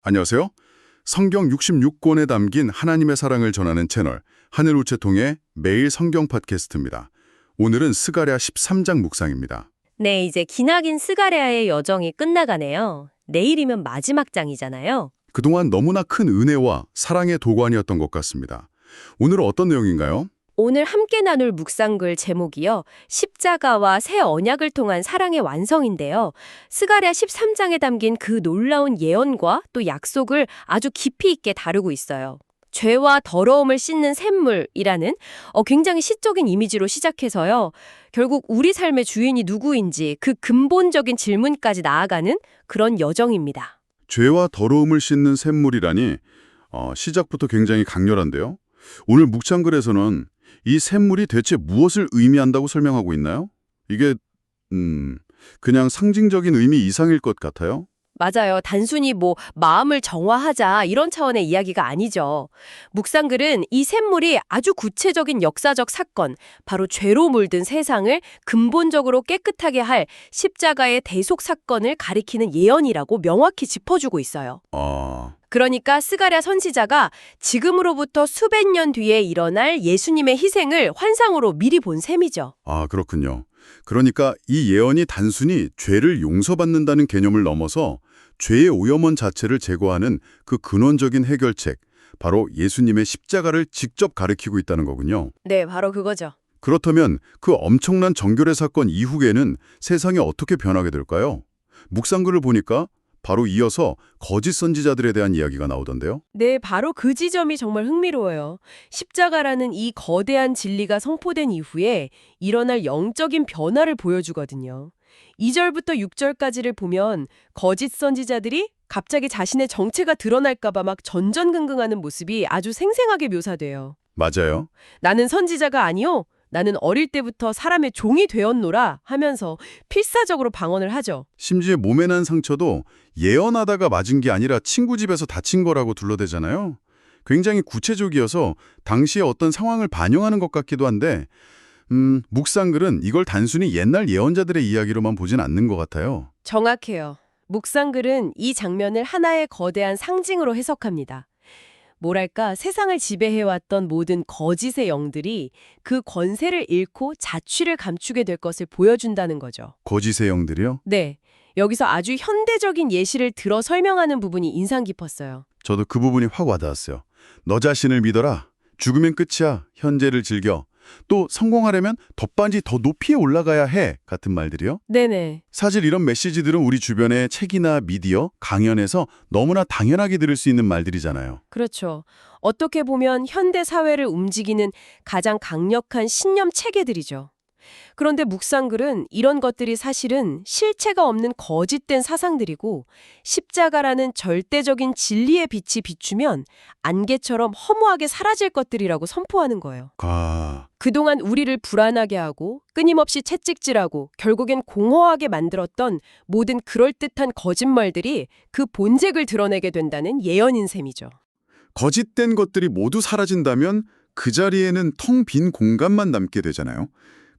안녕하세요. 성경 66권에 담긴 하나님의 사랑을 전하는 채널 하늘우체통의 매일 성경 팟캐스트입니다. 오늘은 스가랴 13장 묵상입니다. 네, 이제 기나긴 스가랴의 여정이 끝나가네요. 내일이면 마지막 장이잖아요. 그동안 너무나 큰 은혜와 사랑의 도관이었던 것 같습니다. 오늘은 어떤 내용인가요? 오늘 함께 나눌 묵상글 제목이요. 십자가와 새 언약을 통한 사랑의 완성인데요. 스가랴 13장에 담긴 그 놀라운 예언과 또 약속을 아주 깊이 있게 다루고 있어요. 죄와 더러움을 씻는 샘물이라는 굉장히 시적인 이미지로 시작해서요. 결국 우리 삶의 주인이 누구인지 그 근본적인 질문까지 나아가는 그런 여정입니다. 죄와 더러움을 씻는 샘물이라니 시작부터 굉장히 강렬한데요. 오늘 묵상글에서는 이 샘물이 대체 무엇을 의미한다고 설명하고 있나요? 이게 그냥 상징적인 의미 이상일 것 같아요. 맞아요. 단순히 마음을 정화하자 이런 차원의 이야기가 아니죠. 묵상글은 이 샘물이 아주 구체적인 역사적 사건, 바로 죄로 물든 세상을 근본적으로 깨끗하게 할 십자가의 대속 사건을 가리키는 예언이라고 명확히 짚어주고 있어요. 그러니까 스가랴 선지자가 지금으로부터 수백 년 뒤에 일어날 예수님의 희생을 환상으로 미리 본 셈이죠. 그렇군요. 그러니까 이 예언이 단순히 죄를 용서받는다는 개념을 넘어서 죄의 오염원 자체를 제거하는 그 근원적인 해결책, 바로 예수님의 십자가를 직접 가리키고 있다는 거군요. 네, 바로 그거죠. 그렇다면 그 엄청난 정결의 사건 이후에는 세상이 어떻게 변하게 될까요? 묵상글을 보니까 바로 이어서 거짓 선지자들에 대한 이야기가 나오던데요. 네, 바로 그 지점이 정말 흥미로워요. 십자가라는 이 거대한 진리가 선포된 이후에 일어날 영적인 변화를 보여주거든요. 2절부터 6절까지를 보면 거짓 선지자들이 갑자기 자신의 정체가 드러날까봐 막 전전긍긍하는 모습이 아주 생생하게 묘사돼요. 맞아요. 나는 선지자가 아니요. 나는 어릴 때부터 사람의 종이 되었노라 하면서 필사적으로 방언을 하죠. 심지어 몸에 난 상처도 예언하다가 맞은 게 아니라 친구 집에서 다친 거라고 둘러대잖아요. 굉장히 구체적이어서 당시의 어떤 상황을 반영하는 것 같기도 한데 묵상글은 이걸 단순히 옛날 예언자들의 이야기로만 보진 않는 것 같아요. 정확해요. 묵상글은 이 장면을 하나의 거대한 상징으로 해석합니다. 뭐랄까, 세상을 지배해왔던 모든 거짓의 영들이 그 권세를 잃고 자취를 감추게 될 것을 보여준다는 거죠. 거짓의 영들이요? 네, 여기서 아주 현대적인 예시를 들어 설명하는 부분이 인상 깊었어요. 저도 그 부분이 확 와닿았어요. 너 자신을 믿어라. 죽으면 끝이야. 현재를 즐겨. 또 성공하려면 덧반지 더 높이에 올라가야 해. 같은 말들이요. 네네. 사실 이런 메시지들은 우리 주변의 책이나 미디어, 강연에서 너무나 당연하게 들을 수 있는 말들이잖아요. 그렇죠. 어떻게 보면 현대 사회를 움직이는 가장 강력한 신념 체계들이죠. 그런데 묵상글은 이런 것들이 사실은 실체가 없는 거짓된 사상들이고 십자가라는 절대적인 진리의 빛이 비추면 안개처럼 허무하게 사라질 것들이라고 선포하는 거예요. 그동안 우리를 불안하게 하고 끊임없이 채찍질하고 결국엔 공허하게 만들었던 모든 그럴듯한 거짓말들이 그 본색을 드러내게 된다는 예언인 셈이죠. 거짓된 것들이 모두 사라진다면 그 자리에는 텅 빈 공간만 남게 되잖아요.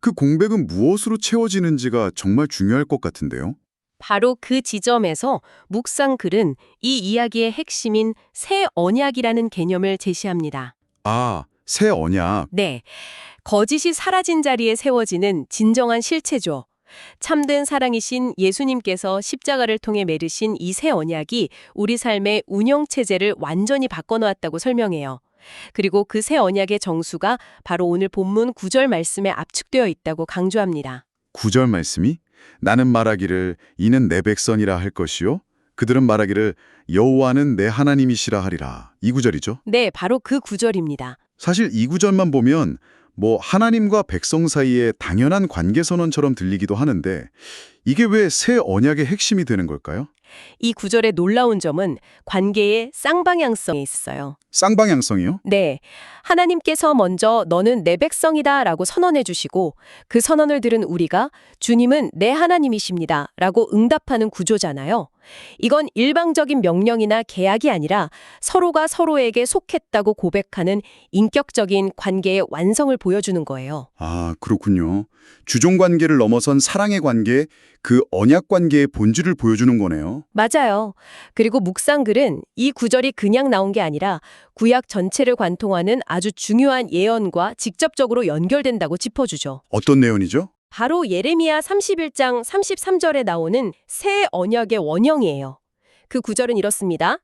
그 공백은 무엇으로 채워지는지가 정말 중요할 것 같은데요. 바로 그 지점에서 묵상글은 이 이야기의 핵심인 새 언약이라는 개념을 제시합니다. 새 언약. 네, 거짓이 사라진 자리에 세워지는 진정한 실체죠. 참된 사랑이신 예수님께서 십자가를 통해 맺으신 이 새 언약이 우리 삶의 운영체제를 완전히 바꿔놓았다고 설명해요. 그리고 그 새 언약의 정수가 바로 오늘 본문 9절 말씀에 압축되어 있다고 강조합니다. 9절 말씀이 나는 말하기를 이는 내 백성이라 할 것이요 그들은 말하기를 여호와는 내 하나님이시라 하리라. 이 구절이죠. 네, 바로 그 9절입니다. 사실 이 구절만 보면 하나님과 백성 사이의 당연한 관계 선언처럼 들리기도 하는데 이게 왜 새 언약의 핵심이 되는 걸까요? 이 구절의 놀라운 점은 관계의 쌍방향성에 있어요. 쌍방향성이요? 네, 하나님께서 먼저 너는 내 백성이다 라고 선언해 주시고 그 선언을 들은 우리가 주님은 내 하나님이십니다 라고 응답하는 구조잖아요. 이건 일방적인 명령이나 계약이 아니라 서로가 서로에게 속했다고 고백하는 인격적인 관계의 완성을 보여주는 거예요. 아, 그렇군요. 주종 관계를 넘어선 사랑의 관계, 그 언약 관계의 본질을 보여주는 거네요. 맞아요. 그리고 묵상글은 이 구절이 그냥 나온 게 아니라 구약 전체를 관통하는 아주 중요한 예언과 직접적으로 연결된다고 짚어주죠. 어떤 내용이죠? 바로 예레미야 31장 33절에 나오는 새 언약의 원형이에요. 그 구절은 이렇습니다.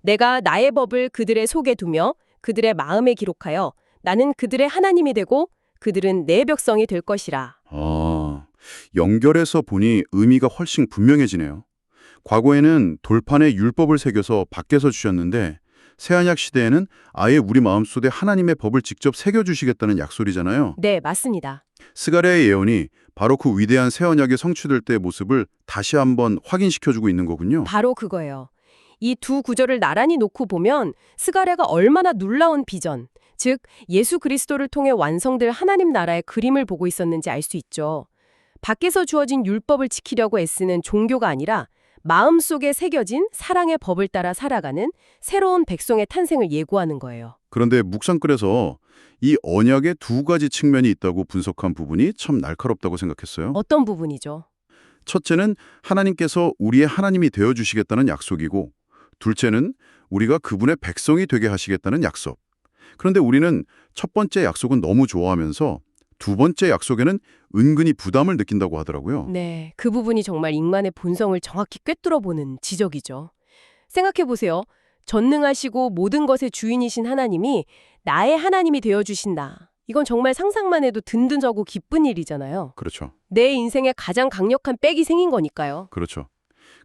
내가 나의 법을 그들의 속에 두며 그들의 마음에 기록하여 나는 그들의 하나님이 되고 그들은 내 백성이 될 것이라. 아, 연결해서 보니 의미가 훨씬 분명해지네요. 과거에는 돌판에 율법을 새겨서 밖에서 주셨는데 새언약 시대에는 아예 우리 마음속에 하나님의 법을 직접 새겨주시겠다는 약속이잖아요. 네, 맞습니다. 스가랴의 예언이 바로 그 위대한 새언약이 성취될 때의 모습을 다시 한번 확인시켜주고 있는 거군요. 바로 그거예요. 이 두 구절을 나란히 놓고 보면 스가랴가 얼마나 놀라운 비전, 즉 예수 그리스도를 통해 완성될 하나님 나라의 그림을 보고 있었는지 알 수 있죠. 밖에서 주어진 율법을 지키려고 애쓰는 종교가 아니라 마음속에 새겨진 사랑의 법을 따라 살아가는 새로운 백성의 탄생을 예고하는 거예요. 그런데 묵상글에서 이 언약의 두 가지 측면이 있다고 분석한 부분이 참 날카롭다고 생각했어요. 어떤 부분이죠? 첫째는 하나님께서 우리의 하나님이 되어주시겠다는 약속이고, 둘째는 우리가 그분의 백성이 되게 하시겠다는 약속. 그런데 우리는 첫 번째 약속은 너무 좋아하면서 두 번째 약속에는 은근히 부담을 느낀다고 하더라고요. 네, 그 부분이 정말 인간의 본성을 정확히 꿰뚫어보는 지적이죠. 생각해보세요. 전능하시고 모든 것의 주인이신 하나님이 나의 하나님이 되어주신다. 이건 정말 상상만 해도 든든하고 기쁜 일이잖아요. 그렇죠. 내 인생에 가장 강력한 백이 생긴 거니까요. 그렇죠.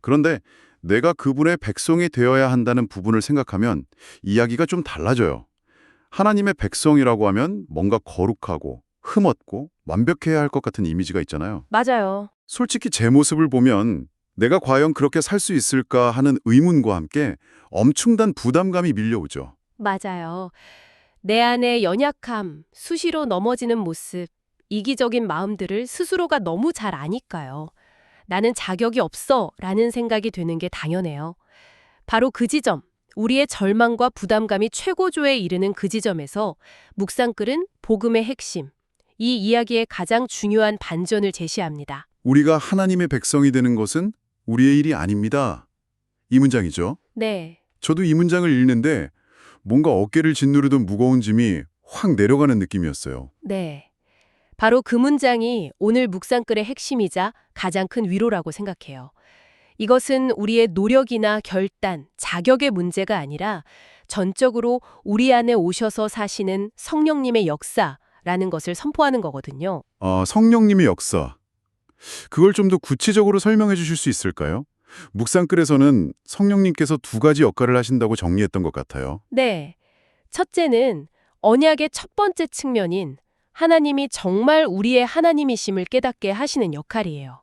그런데 내가 그분의 백성이 되어야 한다는 부분을 생각하면 이야기가 좀 달라져요. 하나님의 백성이라고 하면 뭔가 거룩하고 흠없고 완벽해야 할 것 같은 이미지가 있잖아요. 맞아요. 솔직히 제 모습을 보면 내가 과연 그렇게 살 수 있을까 하는 의문과 함께 엄청난 부담감이 밀려오죠. 맞아요. 내 안의 연약함, 수시로 넘어지는 모습, 이기적인 마음들을 스스로가 너무 잘 아니까요. 나는 자격이 없어 라는 생각이 드는 게 당연해요. 바로 그 지점, 우리의 절망과 부담감이 최고조에 이르는 그 지점에서 묵상글은 복음의 핵심, 이 이야기의 가장 중요한 반전을 제시합니다. 우리가 하나님의 백성이 되는 것은 우리의 일이 아닙니다. 이 문장이죠. 네, 저도 이 문장을 읽는데 뭔가 어깨를 짓누르던 무거운 짐이 확 내려가는 느낌이었어요. 네. 바로 그 문장이 오늘 묵상글의 핵심이자 가장 큰 위로라고 생각해요. 이것은 우리의 노력이나 결단, 자격의 문제가 아니라 전적으로 우리 안에 오셔서 사시는 성령님의 역사라는 것을 선포하는 거거든요. 성령님의 역사. 그걸 좀 더 구체적으로 설명해 주실 수 있을까요? 묵상글에서는 성령님께서 두 가지 역할을 하신다고 정리했던 것 같아요. 네. 첫째는 언약의 첫 번째 측면인 하나님이 정말 우리의 하나님이심을 깨닫게 하시는 역할이에요.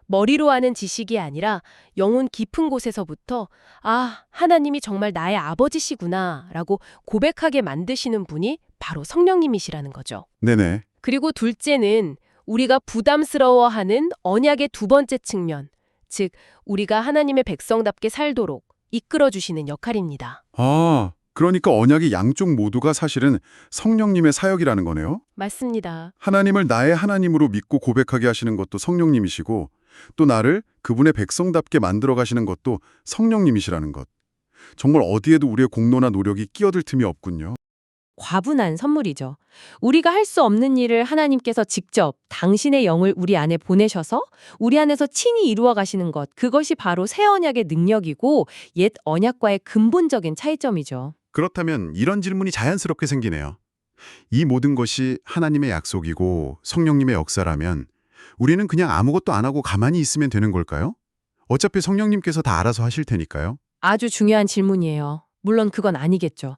머리로 아는 지식이 아니라 영혼 깊은 곳에서부터 아, 하나님이 정말 나의 아버지시구나 라고 고백하게 만드시는 분이 바로 성령님이시라는 거죠. 네네. 그리고 둘째는 우리가 부담스러워하는 언약의 두 번째 측면, 즉 우리가 하나님의 백성답게 살도록 이끌어주시는 역할입니다. 그러니까 언약의 양쪽 모두가 사실은 성령님의 사역이라는 거네요. 맞습니다. 하나님을 나의 하나님으로 믿고 고백하게 하시는 것도 성령님이시고 또 나를 그분의 백성답게 만들어 가시는 것도 성령님이시라는 것. 정말 어디에도 우리의 공로나 노력이 끼어들 틈이 없군요. 과분한 선물이죠. 우리가 할 수 없는 일을 하나님께서 직접 당신의 영을 우리 안에 보내셔서 우리 안에서 친히 이루어 가시는 것, 그것이 바로 새 언약의 능력이고 옛 언약과의 근본적인 차이점이죠. 그렇다면 이런 질문이 자연스럽게 생기네요. 이 모든 것이 하나님의 약속이고 성령님의 역사라면 우리는 그냥 아무것도 안 하고 가만히 있으면 되는 걸까요? 어차피 성령님께서 다 알아서 하실 테니까요. 아주 중요한 질문이에요. 물론 그건 아니겠죠.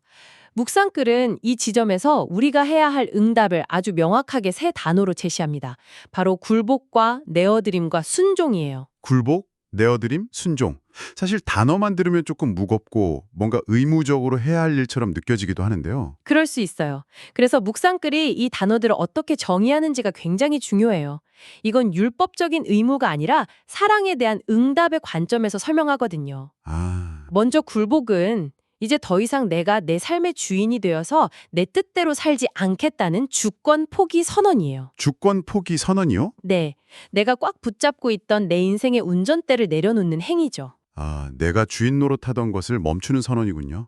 묵상글은 이 지점에서 우리가 해야 할 응답을 아주 명확하게 세 단어로 제시합니다. 바로 굴복과 내어드림과 순종이에요. 굴복, 내어드림, 순종. 사실 단어만 들으면 조금 무겁고 뭔가 의무적으로 해야 할 일처럼 느껴지기도 하는데요. 그럴 수 있어요. 그래서 묵상글이 이 단어들을 어떻게 정의하는지가 굉장히 중요해요. 이건 율법적인 의무가 아니라 사랑에 대한 응답의 관점에서 설명하거든요. 아, 먼저 굴복은 이제 더 이상 내가 내 삶의 주인이 되어서 내 뜻대로 살지 않겠다는 주권 포기 선언이에요. 주권 포기 선언이요? 네, 내가 꽉 붙잡고 있던 내 인생의 운전대를 내려놓는 행위죠. 아, 내가 주인 노릇하던 것을 멈추는 선언이군요.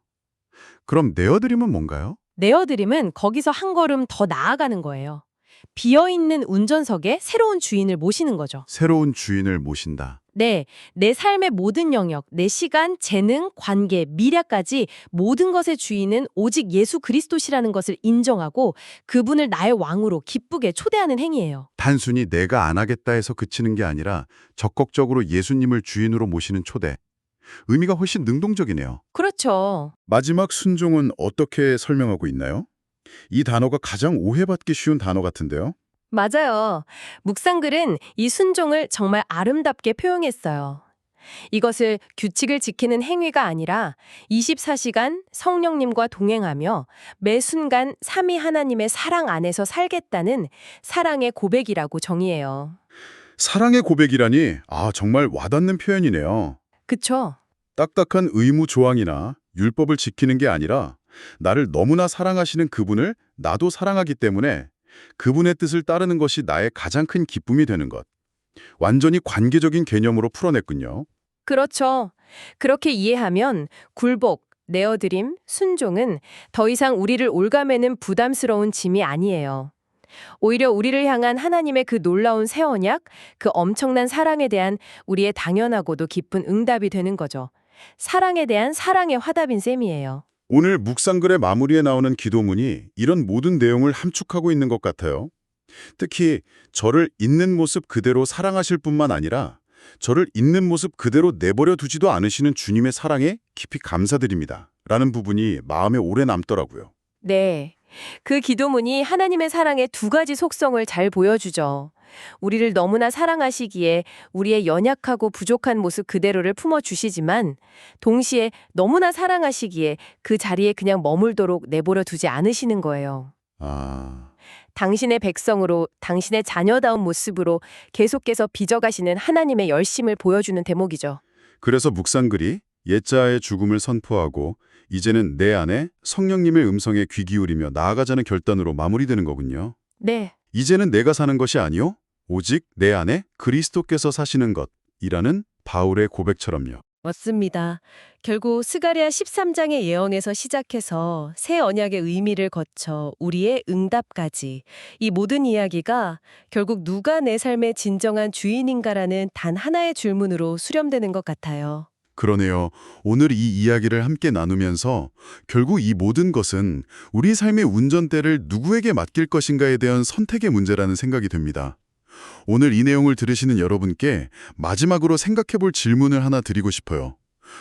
그럼 내어드림은 뭔가요? 내어드림은 거기서 한 걸음 더 나아가는 거예요. 비어있는 운전석에 새로운 주인을 모시는 거죠. 새로운 주인을 모신다. 네, 내 삶의 모든 영역, 내 시간, 재능, 관계, 미래까지 모든 것의 주인은 오직 예수 그리스도시라는 것을 인정하고 그분을 나의 왕으로 기쁘게 초대하는 행위예요. 단순히 내가 안 하겠다 해서 그치는 게 아니라 적극적으로 예수님을 주인으로 모시는 초대. 의미가 훨씬 능동적이네요. 그렇죠. 마지막 순종은 어떻게 설명하고 있나요? 이 단어가 가장 오해받기 쉬운 단어 같은데요. 맞아요. 묵상글은 이 순종을 정말 아름답게 표현했어요. 이것을 규칙을 지키는 행위가 아니라 24시간 성령님과 동행하며 매 순간 삼위 하나님의 사랑 안에서 살겠다는 사랑의 고백이라고 정의해요. 사랑의 고백이라니, 정말 와닿는 표현이네요. 그쵸? 딱딱한 의무 조항이나 율법을 지키는 게 아니라 나를 너무나 사랑하시는 그분을 나도 사랑하기 때문에 그분의 뜻을 따르는 것이 나의 가장 큰 기쁨이 되는 것. 완전히 관계적인 개념으로 풀어냈군요. 그렇죠. 그렇게 이해하면 굴복, 내어드림, 순종은 더 이상 우리를 올가매는 부담스러운 짐이 아니에요. 오히려 우리를 향한 하나님의 그 놀라운 새 언약, 그 엄청난 사랑에 대한 우리의 당연하고도 깊은 응답이 되는 거죠. 사랑에 대한 사랑의 화답인 셈이에요. 오늘 묵상글의 마무리에 나오는 기도문이 이런 모든 내용을 함축하고 있는 것 같아요. 특히 저를 있는 모습 그대로 사랑하실 뿐만 아니라 저를 있는 모습 그대로 내버려 두지도 않으시는 주님의 사랑에 깊이 감사드립니다. 라는 부분이 마음에 오래 남더라고요. 네. 그 기도문이 하나님의 사랑의 두 가지 속성을 잘 보여주죠. 우리를 너무나 사랑하시기에 우리의 연약하고 부족한 모습 그대로를 품어주시지만 동시에 너무나 사랑하시기에 그 자리에 그냥 머물도록 내버려 두지 않으시는 거예요. 당신의 백성으로 당신의 자녀다운 모습으로 계속해서 빚어가시는 하나님의 열심을 보여주는 대목이죠. 그래서 묵상글이 옛자의 죽음을 선포하고 이제는 내 안에 성령님의 음성에 귀 기울이며 나아가자는 결단으로 마무리되는 거군요. 네. 이제는 내가 사는 것이 아니요 오직 내 안에 그리스도께서 사시는 것이라는 바울의 고백처럼요. 맞습니다. 결국 스가랴 13장의 예언에서 시작해서 새 언약의 의미를 거쳐 우리의 응답까지 이 모든 이야기가 결국 누가 내 삶의 진정한 주인인가라는 단 하나의 질문으로 수렴되는 것 같아요. 그러네요. 오늘 이 이야기를 함께 나누면서 결국 이 모든 것은 우리 삶의 운전대를 누구에게 맡길 것인가에 대한 선택의 문제라는 생각이 듭니다. 오늘 이 내용을 들으시는 여러분께 마지막으로 생각해볼 질문을 하나 드리고 싶어요.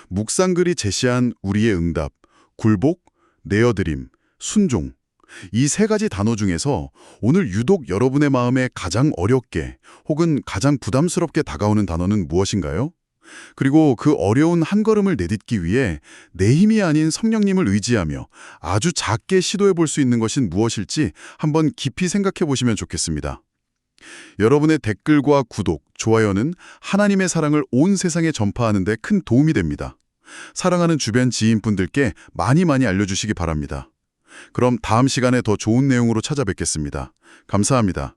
묵상글이 제시한 우리의 응답, 굴복, 내어드림, 순종. 이 세 가지 단어 중에서 오늘 유독 여러분의 마음에 가장 어렵게 혹은 가장 부담스럽게 다가오는 단어는 무엇인가요? 그리고 그 어려운 한 걸음을 내딛기 위해 내 힘이 아닌 성령님을 의지하며 아주 작게 시도해 볼 수 있는 것은 무엇일지 한번 깊이 생각해 보시면 좋겠습니다. 여러분의 댓글과 구독, 좋아요는 하나님의 사랑을 온 세상에 전파하는 데 큰 도움이 됩니다. 사랑하는 주변 지인분들께 많이 알려주시기 바랍니다. 그럼 다음 시간에 더 좋은 내용으로 찾아뵙겠습니다. 감사합니다.